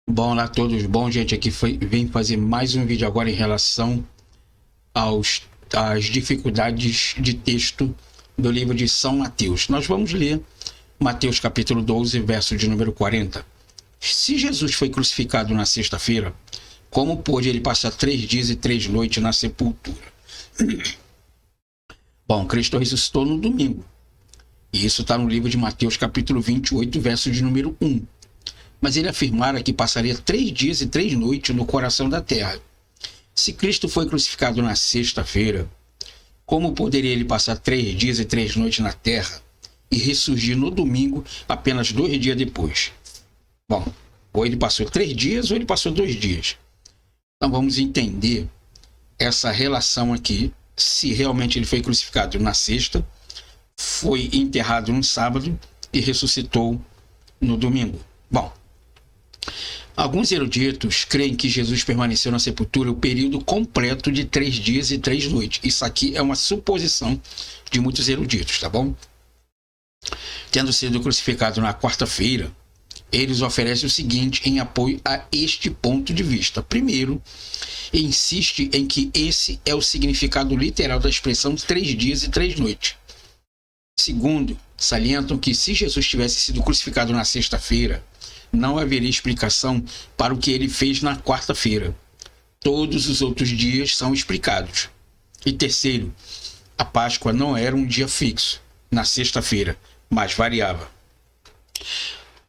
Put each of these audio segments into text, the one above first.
Bom, olá a todos. Bom, gente, vem fazer mais um vídeo agora em relação às dificuldades de texto do livro de São Mateus. Nós vamos ler Mateus capítulo 12, verso de número 40. Se Jesus foi crucificado na sexta-feira, como pôde ele passar 3 dias e 3 noites na sepultura? Bom, Cristo ressuscitou no domingo. E isso está no livro de Mateus capítulo 28, verso de número 1. Mas ele afirmara que passaria 3 dias e 3 noites no coração da terra. Se Cristo foi crucificado na sexta-feira, como poderia ele passar 3 dias e 3 noites na terra e ressurgir no domingo apenas 2 dias depois? Bom, ou ele passou 3 dias ou ele passou 2 dias. Então vamos entender essa relação aqui, se realmente ele foi crucificado na sexta, foi enterrado no sábado e ressuscitou no domingo. Bom, alguns eruditos creem que Jesus permaneceu na sepultura o período completo de 3 dias e 3 noites. Isso aqui é uma suposição de muitos eruditos, tá bom? Tendo sido crucificado na quarta-feira, eles oferecem o seguinte em apoio a este ponto de vista. Primeiro, insiste em que esse é o significado literal da expressão 3 dias e 3 noites. Segundo, salientam que se Jesus tivesse sido crucificado na sexta-feira, não haveria explicação para o que ele fez na quarta-feira. Todos os outros dias são explicados. E terceiro, a Páscoa não era um dia fixo, na sexta-feira, mas variava.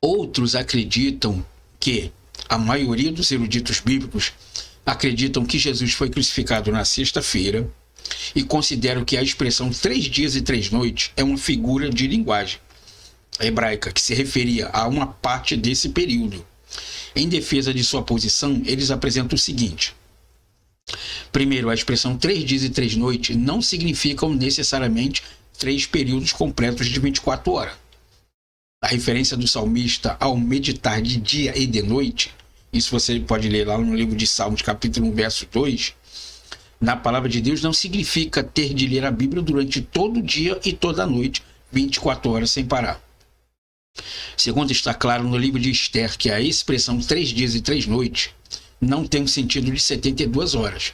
Outros acreditam que, a maioria dos eruditos bíblicos, acreditam que Jesus foi crucificado na sexta-feira e consideram que a expressão 3 dias e 3 noites é uma figura de linguagem hebraica que se referia a uma parte desse período. Em defesa de sua posição, eles apresentam o seguinte. Primeiro, a expressão 3 dias e 3 noites não significam necessariamente 3 períodos completos de 24 horas. A referência do salmista ao meditar de dia e de noite, isso você pode ler lá no livro de Salmos, capítulo 1, verso 2, na palavra de Deus não significa ter de ler a Bíblia durante todo o dia e toda a noite, 24 horas sem parar. Segundo está claro no livro de Esther que a expressão 3 dias e 3 noites não tem um sentido de 72 horas,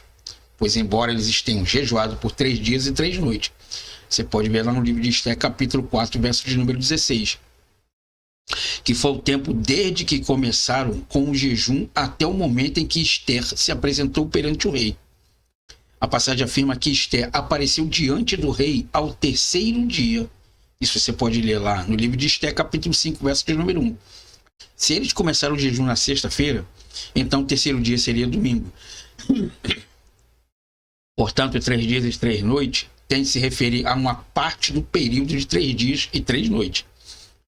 pois embora eles tenham jejuado por 3 dias e 3 noites, você pode ver lá no livro de Esther, capítulo 4, verso de número 16, que foi o tempo desde que começaram com o jejum até o momento em que Esther se apresentou perante o rei. A passagem afirma que Esther apareceu diante do rei ao terceiro dia. Isso você pode ler lá no livro de Esther, capítulo 5, verso de número 1. Se eles começaram o jejum na sexta-feira, então o terceiro dia seria domingo. Portanto, 3 dias e 3 noites tem de se referir a uma parte do período de 3 dias e 3 noites.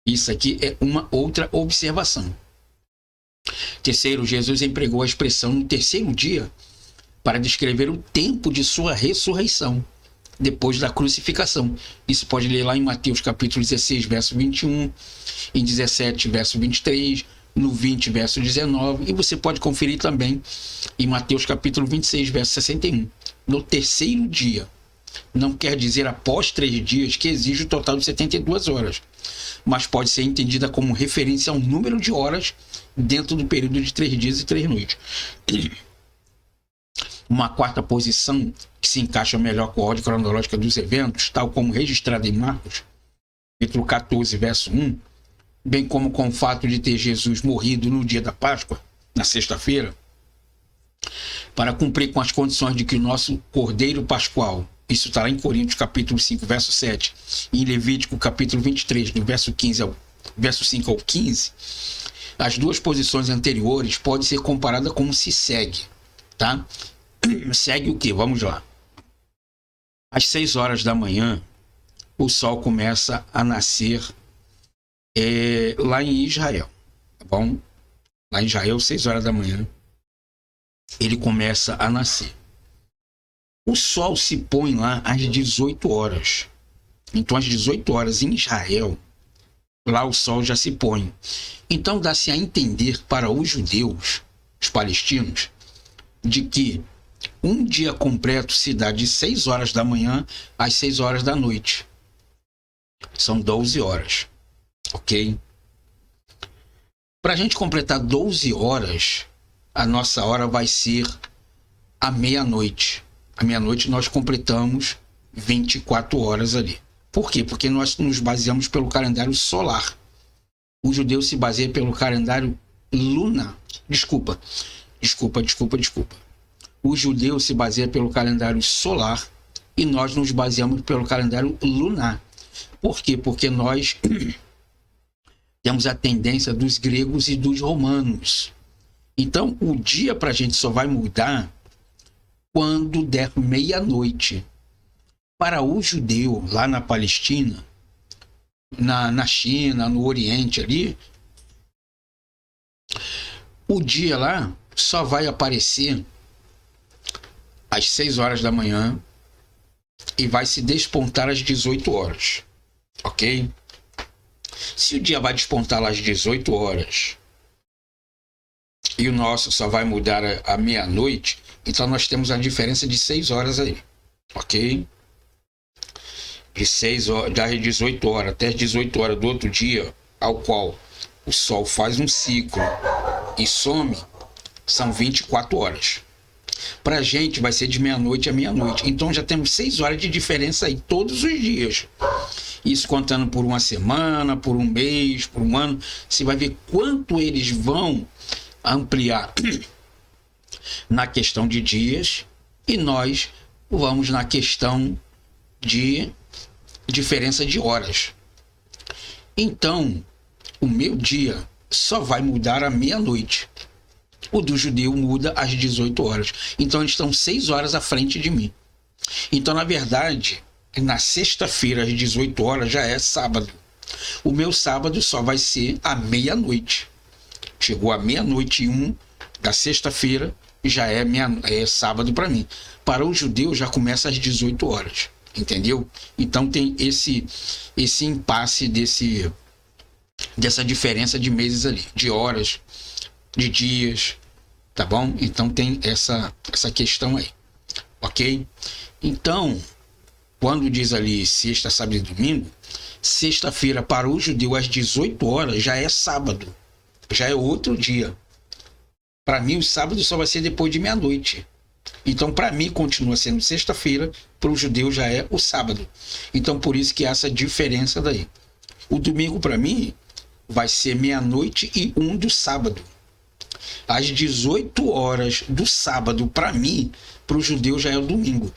Isso aqui é uma outra observação. Terceiro, Jesus empregou a expressão no terceiro dia para descrever o tempo de sua ressurreição, depois da crucificação. Isso pode ler lá em Mateus capítulo 16, verso 21, em 17, verso 23, no 20, verso 19, e você pode conferir também em Mateus capítulo 26, verso 61. No terceiro dia, não quer dizer após 3 dias, que exige o total de 72 horas, mas pode ser entendida como referência ao número de horas dentro do período de 3 dias e 3 noites. Uma quarta posição que se encaixa melhor com a ordem cronológica dos eventos, tal como registrada em Marcos, capítulo 14, verso 1, bem como com o fato de ter Jesus morrido no dia da Páscoa, na sexta-feira, para cumprir com as condições de que o nosso Cordeiro Pascual, isso está lá em Coríntios capítulo 5, verso 7, e em Levítico capítulo 23, do verso 5 ao 15, as duas posições anteriores podem ser comparadas como se segue, tá? Segue o que? Vamos lá. Às 6 horas da manhã, o sol começa a nascer lá em Israel, tá bom? Lá em Israel, 6 horas da manhã, ele começa a nascer. O sol se põe lá às 18 horas. Então, às 18 horas em Israel, lá o sol já se põe. Então, dá-se a entender para os judeus, os palestinos, de que um dia completo se dá de 6 horas da manhã às 6 horas da noite. São 12 horas, ok? Para a gente completar 12 horas, a nossa hora vai ser à meia-noite. À meia-noite nós completamos 24 horas ali. Por quê? Porque nós nos baseamos pelo calendário solar. O judeu se baseia pelo calendário lunar. Desculpa. O judeu se baseia pelo calendário solar e nós nos baseamos pelo calendário lunar. Por quê? Porque nós temos a tendência dos gregos e dos romanos. Então, o dia para a gente só vai mudar quando der meia-noite. Para o judeu, lá na Palestina, na China, no Oriente ali, o dia lá só vai aparecer às 6 horas da manhã e vai se despontar às 18 horas, ok? Se o dia vai despontar lá às 18 horas e o nosso só vai mudar à meia-noite, então nós temos a diferença de 6 horas aí, ok? De 6 horas, das 18 horas até as 18 horas do outro dia, ao qual o Sol faz um ciclo e some, são 24 horas. Para a gente vai ser de meia-noite a meia-noite. Então já temos 6 horas de diferença aí todos os dias. Isso contando por uma semana, por um mês, por um ano. Você vai ver quanto eles vão ampliar na questão de dias e nós vamos na questão de diferença de horas. Então, o meu dia só vai mudar à meia-noite. O do judeu muda às 18 horas. Então, eles estão 6 horas à frente de mim. Então, na verdade, na sexta-feira, às 18 horas, já é sábado. O meu sábado só vai ser à meia-noite. Chegou à meia-noite e 1 da sexta-feira, já é sábado para mim. Para o judeu, já começa às 18 horas. Entendeu? Então, tem esse impasse dessa diferença de meses ali, de horas, de dias, tá bom? Então tem essa questão aí, ok? Então, quando diz ali sexta, sábado e domingo, sexta-feira para o judeu às 18 horas já é sábado, já é outro dia. Para mim, o sábado só vai ser depois de meia-noite. Então, para mim, continua sendo sexta-feira, para o judeu já é o sábado. Então, por isso que há essa diferença daí. O domingo, para mim, vai ser meia-noite e 1 do sábado. Às 18 horas do sábado, para mim, para o judeu já é o domingo.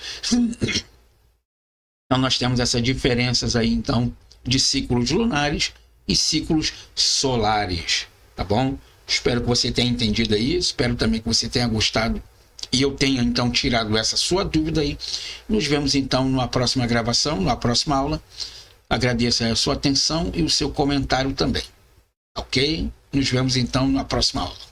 Então, nós temos essas diferenças aí, então, de ciclos lunares e ciclos solares, tá bom? Espero que você tenha entendido aí, espero também que você tenha gostado e eu tenha, então, tirado essa sua dúvida aí. Nos vemos, então, numa próxima gravação, numa próxima aula. Agradeço a sua atenção e o seu comentário também. Ok? Nos vemos, então, na próxima aula.